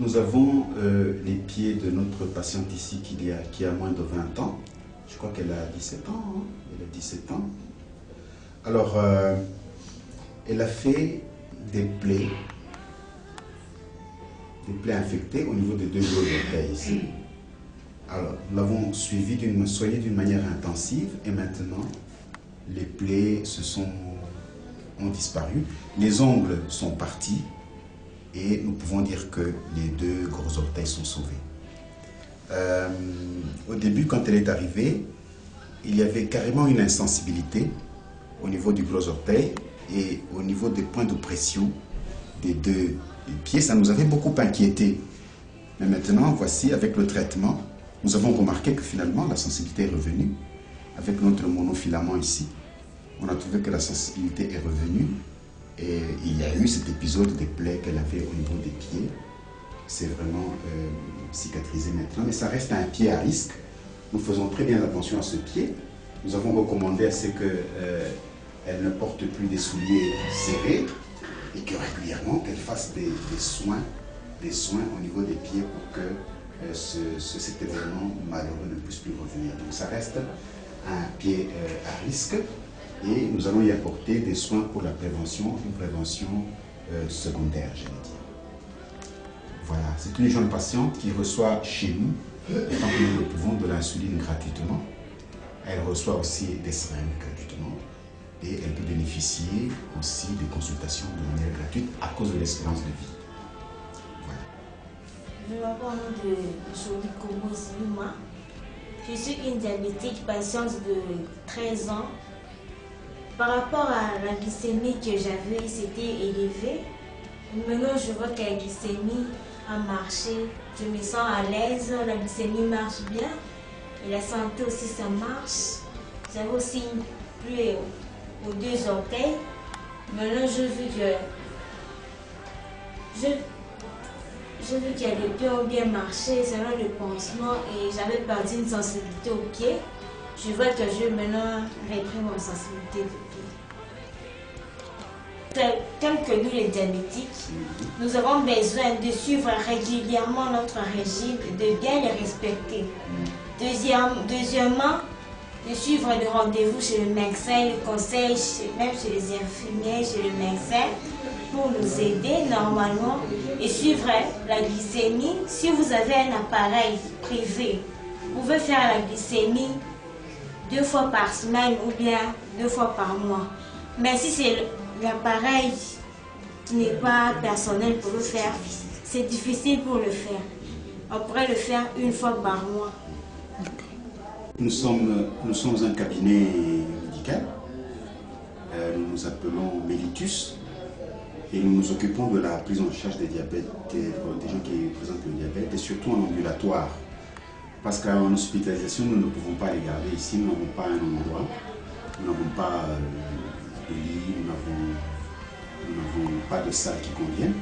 nous avons les pieds de notre patiente ici qui a moins de 20 ans. Je crois qu'elle a 17 ans. Hein? Elle a 17 ans. Alors, elle a fait des plaies infectées au niveau des deux gros orteils ici. Alors, nous l'avons soignée d'une manière intensive et maintenant, les plaies ont disparu. Les ongles sont partis et nous pouvons dire que les deux gros orteils sont sauvés. Au début, quand elle est arrivée, il y avait carrément une insensibilité au niveau du gros orteil et au niveau des points de pression des deux pieds. Ça nous avait beaucoup inquiété. Mais maintenant, voici, avec le traitement, nous avons remarqué que finalement, la sensibilité est revenue. Avec notre monofilament ici, on a trouvé que la sensibilité est revenue. Et il y a eu cet épisode des plaies qu'elle avait au niveau des pieds. C'est vraiment cicatrisé maintenant, mais ça reste un pied à risque. Nous faisons très bien attention à ce pied. Nous avons recommandé à ce qu'elle ne porte plus des souliers serrés et que régulièrement qu'elle fasse des soins au niveau des pieds pour que cet événement malheureux ne puisse plus revenir. Donc ça reste un pied à risque et nous allons y apporter des soins pour la prévention, une prévention secondaire, je vais dire. Voilà, c'est une jeune patiente qui reçoit chez nous, tant que nous le pouvons, de l'insuline gratuitement. Elle reçoit aussi des seringues gratuitement et elle peut bénéficier aussi des consultations de manière gratuite à cause de l'espérance de vie. Voilà. Je m'appelle de Jolie Komo Ziluma. Je suis une diabétique patiente de 13 ans. Par rapport à la glycémie que j'avais, c'était élevé. Maintenant, je vois que la glycémie a marché. Je me sens à l'aise, la glycémie marche bien. Et la santé aussi, ça marche. J'avais aussi une plaie aux deux orteils. Maintenant, je veux que les pieds ont bien marché selon le pansement et j'avais perdu une sensibilité au pied. Je vois que je maintenant repris mon sensibilité de pied. Tel que nous les diabétiques, nous avons besoin de suivre régulièrement notre régime et de bien le respecter. Deuxièmement, de suivre le rendez-vous chez le médecin, le conseil, même chez les infirmiers, chez le médecin, pour nous aider normalement et suivre la glycémie. Si vous avez un appareil privé, vous pouvez faire la glycémie 2 fois par semaine ou bien 2 fois par mois. Mais si c'est l'appareil qui n'est pas personnel pour le faire, c'est difficile pour le faire. On pourrait le faire 1 fois par mois. Nous sommes un cabinet médical. Nous nous appelons Mellitus et nous nous occupons de la prise en charge des diabètes, des gens qui présentent le diabète et surtout en ambulatoire. Parce qu'en hospitalisation, nous ne pouvons pas les garder ici, nous n'avons pas un endroit, nous n'avons pas de lit, nous n'avons pas de salle qui convienne.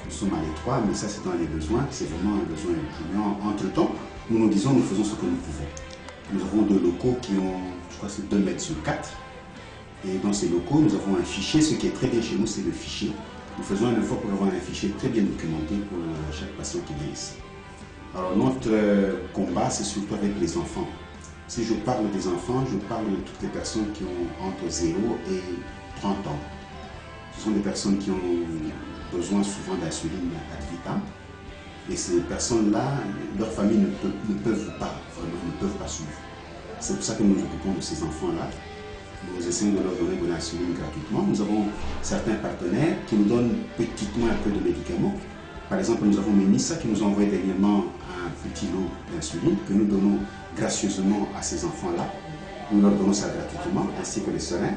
Nous sommes à l'étroit, mais ça c'est dans les besoins, c'est vraiment un besoin urgent. Entre-temps, nous disons, nous faisons ce que nous pouvons. Nous avons 2 locaux qui ont, je crois c'est 2 mètres sur 4. Et dans ces locaux, nous avons un fichier. Ce qui est très bien chez nous, c'est le fichier. Nous faisons un effort pour avoir un fichier très bien documenté pour chaque patient qui vient ici. Alors notre combat, c'est surtout avec les enfants. Si je parle des enfants, je parle de toutes les personnes qui ont entre 0 et 30 ans. Ce sont des personnes qui ont besoin souvent d'insuline ad vitam. Et ces personnes-là, leurs familles ne peuvent pas, vraiment, ne peuvent pas suivre. C'est pour ça que nous nous occupons de ces enfants-là. Nous essayons de leur donner de l'insuline gratuitement. Nous avons certains partenaires qui nous donnent petitement un peu de médicaments. Par exemple, nous avons Mémissa qui nous a envoyé dernièrement un petit lot d'insuline que nous donnons gracieusement à ces enfants-là. Nous leur donnons ça gratuitement, ainsi que les seringues.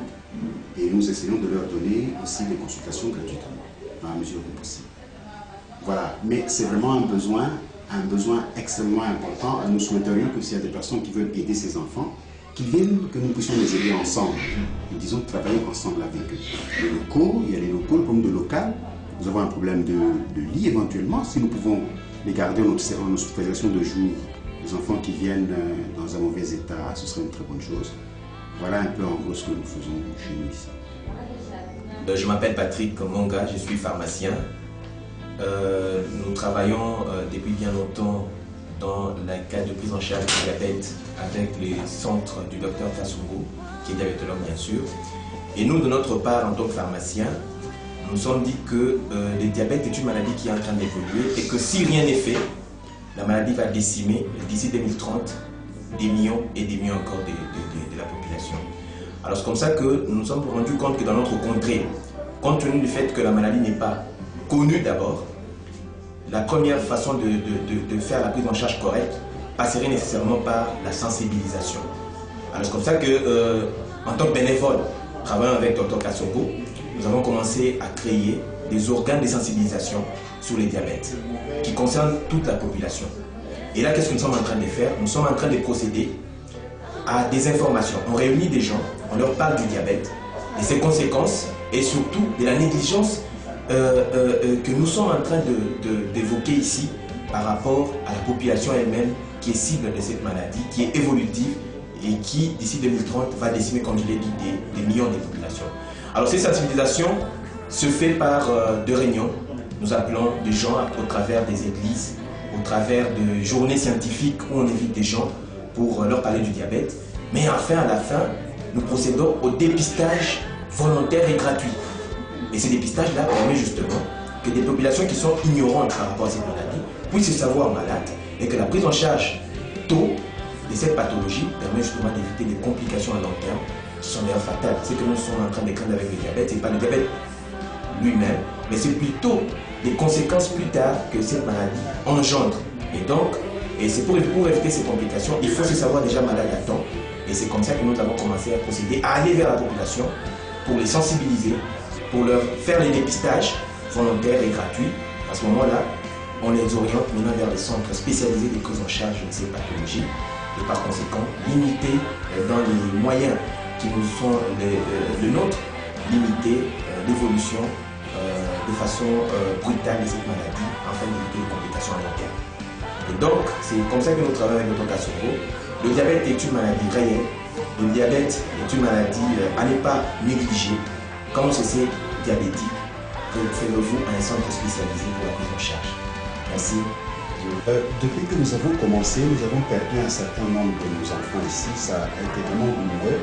Et nous essayons de leur donner aussi des consultations gratuitement, dans la mesure du possible. Voilà, mais c'est vraiment un besoin extrêmement important. Nous souhaiterions que s'il y a des personnes qui veulent aider ces enfants, qu'ils viennent, que nous puissions les aider ensemble. Nous disons travailler ensemble avec eux. Les locaux, il y a les locaux, le problème de local. Nous avons un problème de lit éventuellement. Si nous pouvons les garder en hospitalisation de jour, les enfants qui viennent dans un mauvais état, ce serait une très bonne chose. Voilà un peu en gros ce que nous faisons chez nous ici. Je m'appelle Patrick Monga, je suis pharmacien. nous travaillons depuis bien longtemps dans le cadre de prise en charge du diabète avec les centres du docteur Kassungo, qui est diabétologue bien sûr. Et nous, de notre part, en tant que pharmaciens, nous nous sommes dit que le diabète est une maladie qui est en train d'évoluer et que si rien n'est fait, la maladie va décimer d'ici 2030 des millions et des millions encore de la population. Alors c'est comme ça que nous nous sommes rendus compte que dans notre contrée, compte tenu du fait que la maladie n'est pas connue d'abord, la première façon de faire la prise en charge correcte passerait nécessairement par la sensibilisation. Alors c'est comme ça que, en tant que bénévole, travaillant avec Dr Kassungo, nous avons commencé à créer des organes de sensibilisation sur les diabètes qui concernent toute la population. Et là, qu'est-ce que nous sommes en train de faire? Nous sommes en train de procéder à des informations. On réunit des gens, on leur parle du diabète, de ses conséquences et surtout de la négligence que nous sommes en train d'évoquer ici par rapport à la population elle-même qui est cible de cette maladie, qui est évolutive et qui, d'ici 2030, va décimer, comme je l'ai dit, des millions de populations. Alors, ces sensibilisations se fait par deux réunions. Nous appelons des gens au travers des églises, au travers de journées scientifiques où on invite des gens pour leur parler du diabète. Mais enfin, à la fin, nous procédons au dépistage volontaire et gratuit. Et ce dépistage-là permet justement que des populations qui sont ignorantes par rapport à cette maladie puissent se savoir malades et que la prise en charge tôt de cette pathologie permet justement d'éviter des complications à long terme qui sont d'ailleurs fatales. Ce que nous sommes en train de craindre avec le diabète, ce n'est pas le diabète lui-même, mais c'est plutôt les conséquences plus tard que cette maladie engendre. Et donc, c'est pour éviter ces complications, il faut se savoir déjà malade à temps. Et c'est comme ça que nous avons commencé à procéder, à aller vers la population pour les sensibiliser, pour leur faire les dépistages volontaires et gratuits. À ce moment-là, on les oriente maintenant vers les centres spécialisés de prise en charge de ces pathologies. Et par conséquent, limiter dans les moyens qui nous sont le nôtre, limiter l'évolution de façon brutale de cette maladie afin d'éviter les complications à long terme. Et donc, c'est comme ça que nous travaillons avec Dr Kassungo. Le diabète est une maladie réelle. Le diabète est une maladie à ne pas négliger. Quand on se sait diabétique, référez-vous à un centre spécialisé pour la prise en charge. Merci. Depuis que nous avons commencé, nous avons perdu un certain nombre de nos enfants ici. Ça a été vraiment douloureux.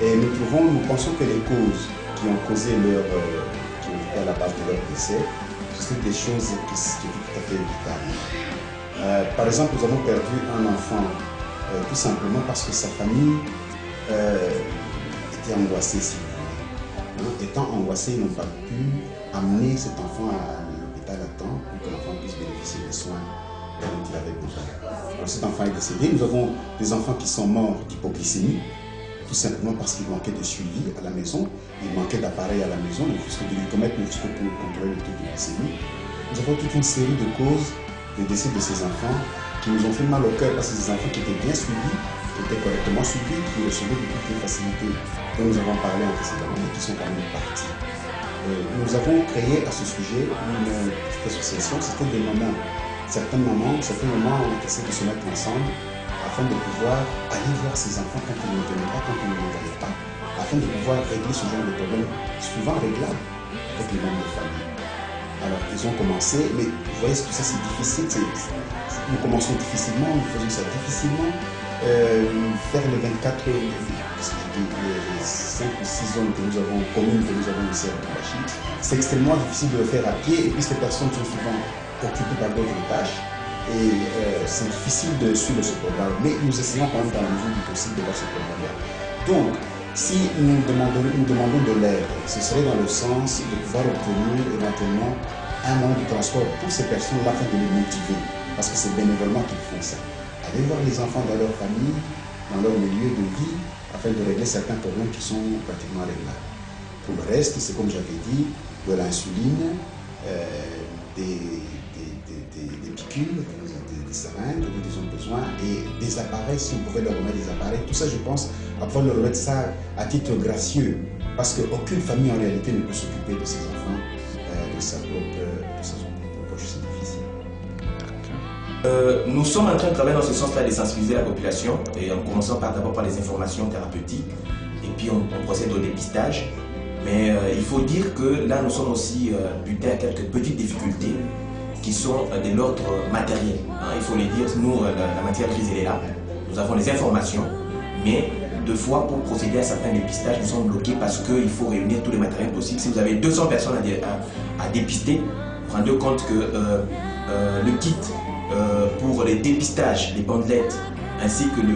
Et nous pensons que les causes qui ont causé qui ont été à la base de leur décès, ce sont des choses qui étaient tout à fait évitables. Par exemple, nous avons perdu un enfant tout simplement parce que sa famille était angoissée, si vous voulez. Étant angoissée, ils n'ont pas pu amener cet enfant à l'hôpital à temps pour que l'enfant puisse bénéficier des soins dont il avait besoin. Alors cet enfant est décédé. Nous avons des enfants qui sont morts d'hypoglycémie, tout simplement parce qu'il manquait de suivi à la maison, il manquait d'appareils à la maison, ne fût-ce que de glucomètre, ne fût-ce que pour contrôler le taux de glycémie. Nous avons toute une série de causes de décès de ces enfants qui nous ont fait mal au cœur parce que ces enfants qui étaient bien suivis, qui étaient correctement suivis, qui recevaient de toutes les facilités dont nous avons parlé antécédemment et qui sont quand même partis. Nous avons créé à ce sujet une petite association. C'était des moments, certains moments, on essaie de se mettre ensemble afin de pouvoir aller voir ces enfants quand ils ne venaient pas, quand ils ne regardaient pas, afin de pouvoir régler ce genre de problème souvent réglable avec les membres de famille. Alors, ils ont commencé, mais vous voyez, tout ça c'est difficile. Nous commençons difficilement, nous faisons ça difficilement. Faire les 24 heures, les 5 ou 6 zones que nous avons, communes que nous avons ici à Lubumbashi, c'est extrêmement difficile de le faire à pied et puis ces personnes sont souvent occupées par d'autres tâches et c'est difficile de suivre ce programme. Mais nous essayons quand même dans la mesure du possible de voir ce programme-là. Donc, si nous demandons de l'aide, ce serait dans le sens de pouvoir obtenir éventuellement un moyen de transport pour ces personnes-là afin de les motiver, parce que c'est bénévolement qu'ils font ça. Aller voir les enfants dans leur famille, dans leur milieu de vie, afin de régler certains problèmes qui sont pratiquement réglables. Pour le reste, c'est comme j'avais dit, de l'insuline, des piqûres, des seringues que nous avons besoin, et des appareils, si on pouvait leur remettre des appareils. Tout ça, je pense, à pouvoir leur remettre ça à titre gracieux, parce qu'aucune famille en réalité ne peut s'occuper de ses enfants de sa propre poche. C'est difficile. Nous sommes en train de travailler dans ce sens-là de sensibiliser la population, et en commençant d'abord par les informations thérapeutiques, et puis on procède au dépistage. Mais il faut dire que là, nous sommes aussi butés à quelques petites difficultés qui sont de l'ordre matériel. Hein, il faut le dire, nous, la matière grise, elle est là. Nous avons les informations, mais deux fois, pour procéder à certains dépistages, nous sommes bloqués parce qu'il faut réunir tous les matériels possibles. Si vous avez 200 personnes à dépister, vous rendez compte que le kit pour les dépistages, les bandelettes, ainsi que le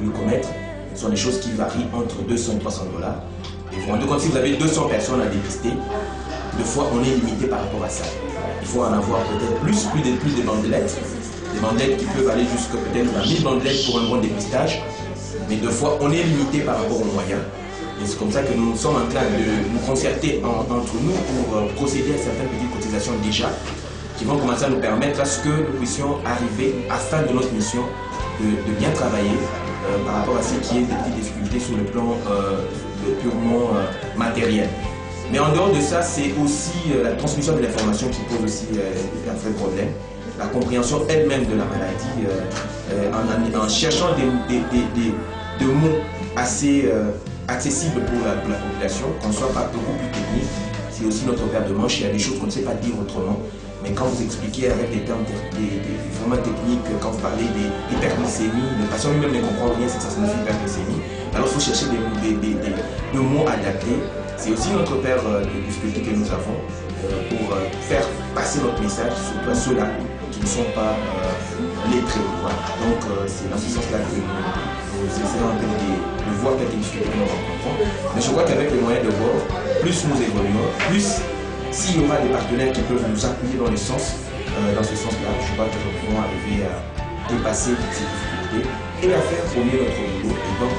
glucomètre, sont des choses qui varient entre 200 et 300 $. Et vous rendez compte, si vous avez 200 personnes à dépister, deux fois, on est limité par rapport à ça. Il faut en avoir peut-être plus de bandelettes, des bandelettes qui peuvent aller jusqu'à peut-être 1000 bandelettes pour un bon dépistage. Mais deux fois, on est limité par rapport aux moyens. Et c'est comme ça que nous sommes en train de nous concerter entre nous pour procéder à certaines petites cotisations déjà, qui vont commencer à nous permettre à ce que nous puissions arriver à la fin de notre mission de bien travailler par rapport à ce qui est des petites difficultés sur le plan purement matériel. Mais en dehors de ça, c'est aussi la transmission de l'information qui pose aussi un vrai problème. La compréhension elle-même de la maladie, en cherchant des mots assez accessibles pour la population, qu'on ne soit pas beaucoup plus technique. C'est aussi notre paire de manches. Il y a des choses qu'on ne sait pas dire autrement. Mais quand vous expliquez avec des termes vraiment techniques, quand vous parlez d'hyperglycémie, le patient lui-même ne comprend rien si ça signifie hyperglycémie. Alors il faut chercher des mots adaptés. C'est aussi notre paire de difficultés que nous avons pour faire passer notre message, surtout à ceux-là qui ne sont pas lettrés. Voilà. Donc c'est dans ce sens-là que nous essayons de voir quelques difficultés que nous rencontrons. Mais je crois qu'avec les moyens de bord, plus nous évoluons, plus s'il y aura des partenaires qui peuvent nous appuyer dans ce sens-là, je crois que nous pouvons arriver à dépasser toutes ces difficultés et à faire au mieux notre boulot. Et donc